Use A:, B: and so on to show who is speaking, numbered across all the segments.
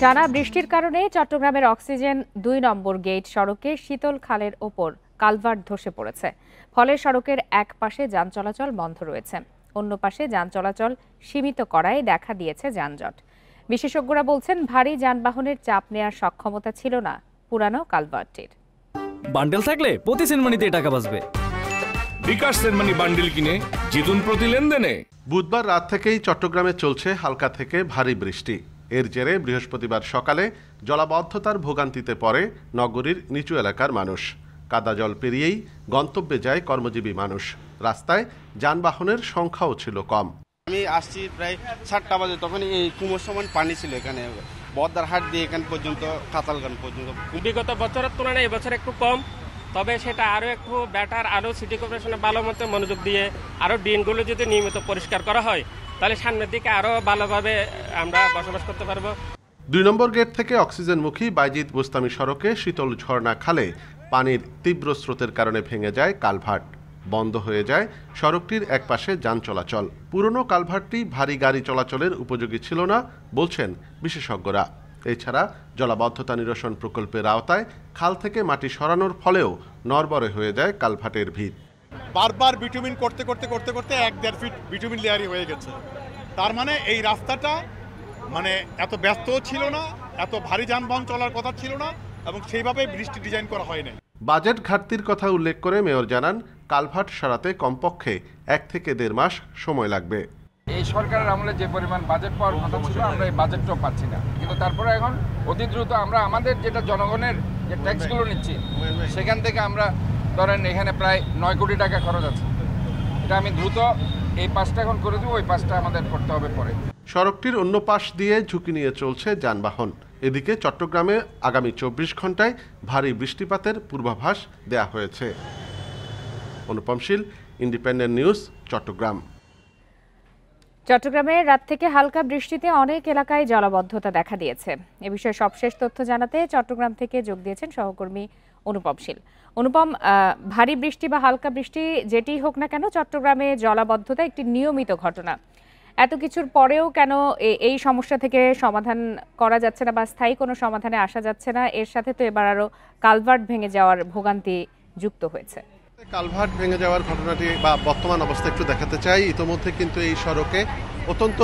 A: টানা বৃষ্টির কারণে চট্টগ্রামের অক্সিজেন ২ নম্বর গেট সড়কে শীতল খালের ওপর কালভার্ট ধসে পড়েছে। ফলে সড়কের এক পাশে যান চলাচল বন্ধ রয়েছে, অন্য পাশে যান চলাচল সীমিত করায় দেখা দিয়েছে যানজট। বিশেষজ্ঞরা বলছেন ভারী যানবাহনের চাপ নেওয়ার সক্ষমতা ছিল না পুরানো কালভার্টটির।
B: বান্ডেল থাকলে প্রতি সেনমানিতে টাকা বাঁচবে।
C: বিকাশ সেনমানি বান্ডেল কিনে জিতুন প্রতি লেনদেনে।
D: বুধবার রাত থেকেই চট্টগ্রামে চলছে হালকা থেকে ভারী বৃষ্টি। এর জেরে বৃহস্পতিবার সকালে জলাবদ্ধতার ভোগান্তিতে পড়ে নগরীর নিচু এলাকার মানুষ। কাদা জল পেরিয়েই গন্তব্যে যায় কর্মজীবী মানুষ। রাস্তায় যানবাহনের সংখ্যাও ছিল কম।
E: আমি আসছি প্রায় 7টা বাজে, তখন এই কুমোর সমান পানি ছিল এখানে, বদ্দার হাট দিয়ে এখান পর্যন্ত কাতালগান পর্যন্ত।
F: বিগত বছরের তুলনায় এবছর একটু কম, তবে সেটা আরও একটু বেটার, আরও সিটি কর্পোরেশনে ভালো মতো মনোযোগ দিয়ে আরও ড্রেনগুলো যদি নিয়মিত পরিষ্কার করা হয় তাহলে সামনের দিকে আরও ভালোভাবে আমরা বসবাস করতে পারবো।
D: ২ নম্বর গেট থেকে অক্সিজেনমুখী বাইজিদ বোস্তামি সড়কে শীতল ঝর্ণা খালে পানির তীব্র স্রোতের কারণে ভেঙে যায় কালভার্ট। বন্ধ হয়ে যায় সড়কটির একপাশে যান চলাচল। পুরনো কালভার্টটি ভারী গাড়ি চলাচলের উপযোগী ছিল না বলছেন বিশেষজ্ঞরা। এছাড়া জলাবদ্ধতা নিরসন প্রকল্পের আওতায় খাল থেকে মাটি সরানোর ফলেও নড়বড়ে হয়ে যায় কালভার্টের ভিত।
G: বারবার বিটুমিন করতে করতে করতে করতে ১-১.৫ ফিট বিটুমিন লেয়ারই হয়ে গেছে। তার মানে এই রাস্তাটা এত ব্যস্তও ছিল না, এত ভারী যানবাহন চলার কথা ছিল না, এবং সেইভাবে বৃষ্টি ডিজাইন করা হয় নাই।
D: বাজেট ঘাটতির কথা উল্লেখ করে মেয়র জানান কালভার্ট সারাতে কমপক্ষে ১ থেকে ১.৫ মাস সময় লাগবে।
H: এই সরকারের আমলে যে পরিমাণ বাজেট পাওয়ার কথা ছিল আমরা এই বাজেটটাও পাচ্ছি না, কিন্তু তারপরে এখন অতি দ্রুত আমরা আমাদের যেটা জনগণের যে ট্যাক্সগুলো নিচ্ছি সেখান থেকে আমরা ধরেন এখানে প্রায় ৯ কোটি টাকা খরচ আছে, এটা আমি দ্রুত এই পাশটা এখন করে দেবো, ওই পাশটা আমাদের করতে হবে পরে।
D: সড়কটির অন্য পাশ দিয়ে ঝুঁকি নিয়ে চলছে যানবাহন। এদিকে চট্টগ্রামে আগামী ২৪ ঘন্টায় ভারী বৃষ্টিপাতের পূর্বাভাস দেয়া হয়েছে। অনুপম শীল, ইন্ডিপেন্ডেন্ট নিউজ, চট্টগ্রাম।
A: চট্টগ্রামে রাত থেকে হালকা বৃষ্টিতে অনেক এলাকায় জলাবদ্ধতা দেখা দিয়েছে। এ বিষয়ে সবশেষ তথ্য জানাতে চট্টগ্রাম থেকে যোগ দিয়েছেন সহকর্মী অনুপম শীল। অনুপম, ভারী বৃষ্টি বা হালকা বৃষ্টি যেটি হোক না কেন, চট্টগ্রামে জলাবদ্ধতা একটি নিয়মিত ঘটনা। এত কিছুর পরেও কেন এই সমস্যা থেকে সমাধান করা যাচ্ছে না বা স্থায়ী কোনো সমাধানে আসা যাচ্ছে না? এর সাথে তো এবার আরো কালভার্ট ভেঙে যাওয়ার ভোগান্তি যুক্ত হয়েছে।
D: কালভার্ট ভেঙে যাওয়ার ঘটনাটি বা বর্তমান অবস্থা একটু দেখাতে চাই। ইতোমধ্যে কিন্তু এই সড়কে অত্যন্ত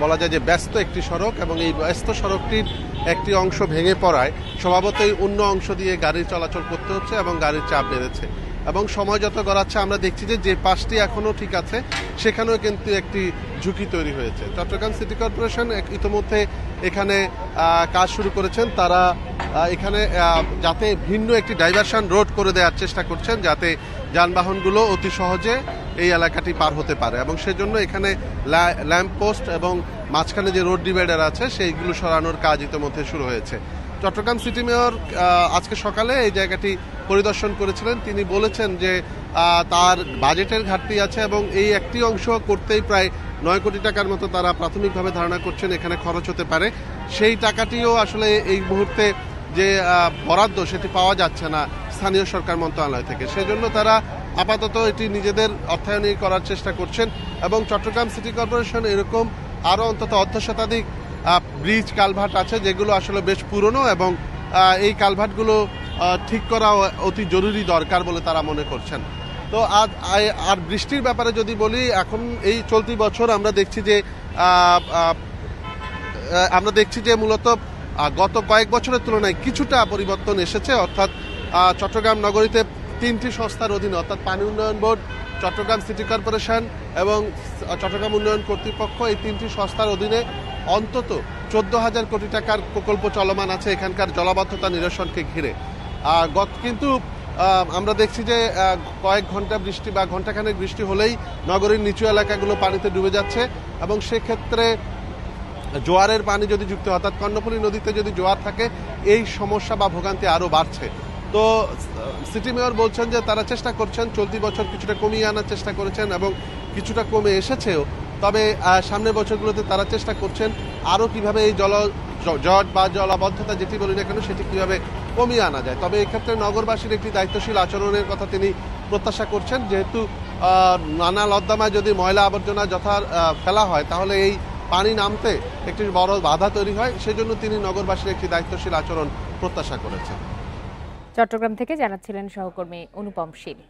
D: বলা যায় যে ব্যস্ত একটি সড়ক, এবং এই ব্যস্ত সড়কটির একটি অংশ ভেঙে পড়ায় স্বভাবতই অন্য অংশ দিয়ে গাড়ি চলাচল করতে হচ্ছে এবং গাড়ির চাপ বেড়েছে। এবং সময় যত গড়াচ্ছে আমরা দেখছি যে পাশটি এখনও ঠিক আছে সেখানেও কিন্তু একটি ঝুঁকি তৈরি হয়েছে। চট্টগ্রাম সিটি কর্পোরেশন ইতোমধ্যে এখানে কাজ শুরু করেছেন। তারা এখানে যাতে ভিন্ন একটি ডাইভারশন রোড করে দেওয়ার চেষ্টা করছেন, যাতে যানবাহনগুলো অতি সহজে এই এলাকাটি পার হতে পারে, এবং সেজন্য এখানে ল্যাম্প পোস্ট এবং মাঝখানে যে রোড ডিভাইডার আছে সেইগুলো সরানোর কাজ ইতোমধ্যে শুরু হয়েছে। চট্টগ্রাম সিটি মেয়র আজকে সকালে এই জায়গাটি পরিদর্শন করেছিলেন। তিনি বলেছেন যে তার বাজেটের ঘাটতি আছে এবং এই একটি অংশ করতেই প্রায় ৯ কোটি টাকার মতো তারা প্রাথমিকভাবে ধারণা করছেন এখানে খরচ হতে পারে। সেই টাকাটিও আসলে এই মুহূর্তে যে বরাদ্দ সেটি পাওয়া যাচ্ছে না স্থানীয় সরকার মন্ত্রণালয় থেকে। সেজন্য তারা আপাতত এটি নিজেদের অর্থায়নই করার চেষ্টা করছেন, এবং চট্টগ্রাম সিটি কর্পোরেশন এরকম আরও অন্তত ১০ শতাধিক ব্রিজ কালভার্ট আছে যেগুলো আসলে বেশ পুরনো, এবং এই কালভার্টগুলো ঠিক করা অতি জরুরি দরকার বলে তারা মনে করছেন। তো আর বৃষ্টির ব্যাপারে যদি বলি, এখন এই চলতি বছর আমরা দেখছি যে মূলত গত কয়েক বছরের তুলনায় কিছুটা পরিবর্তন এসেছে। অর্থাৎ চট্টগ্রাম নগরীতে ৩টি সংস্থার অধীনে, অর্থাৎ পানি উন্নয়ন বোর্ড, চট্টগ্রাম সিটি কর্পোরেশন এবং চট্টগ্রাম উন্নয়ন কর্তৃপক্ষ, এই 3টি সংস্থার অধীনে অন্তত ১৪,০০০ কোটি টাকার প্রকল্প চলমান আছে এখানকার জলাবদ্ধতা নিরসনকে ঘিরে। কিন্তু আমরা দেখছি যে কয়েক ঘন্টা বৃষ্টি বা ঘন্টাখানেক বৃষ্টি হলেই নগরীর নিচু এলাকাগুলো পানিতে ডুবে যাচ্ছে, এবং সেক্ষেত্রে জোয়ারের পানি যদি যুক্ত হয়, অর্থাৎ কর্ণফুলী নদীতে যদি জোয়ার থাকে, এই সমস্যা বা ভোগান্তি আরও বাড়ছে। তো সিটি মেয়র বলছেন যে তারা চেষ্টা করছেন, চলতি বছর কিছুটা কমিয়ে আনার চেষ্টা করেছেন এবং কিছুটা কমে এসেছেও, তবে সামনের বছরগুলোতে তারা চেষ্টা করছেন আরও কিভাবে এই জট বা জলাবদ্ধতা যেটি বলি না কেন সেটি কিভাবে কমিয়ে আনা যায়। তবে এক্ষেত্রে নগরবাসীর একটি দায়িত্বশীল আচরণের কথা তিনি প্রত্যাশা করছেন, যেহেতু নানা নর্দমায় যদি ময়লা আবর্জনা ফেলা হয় তাহলে এই পানি নামতে একটি বড় বাধা তৈরি হয়, সেজন্য তিনি নগরবাসীর একটি দায়িত্বশীল আচরণ প্রত্যাশা করেছেন।
A: চট্টগ্রাম থেকে জানাচ্ছিলেন সহকর্মী অনুপম শীল।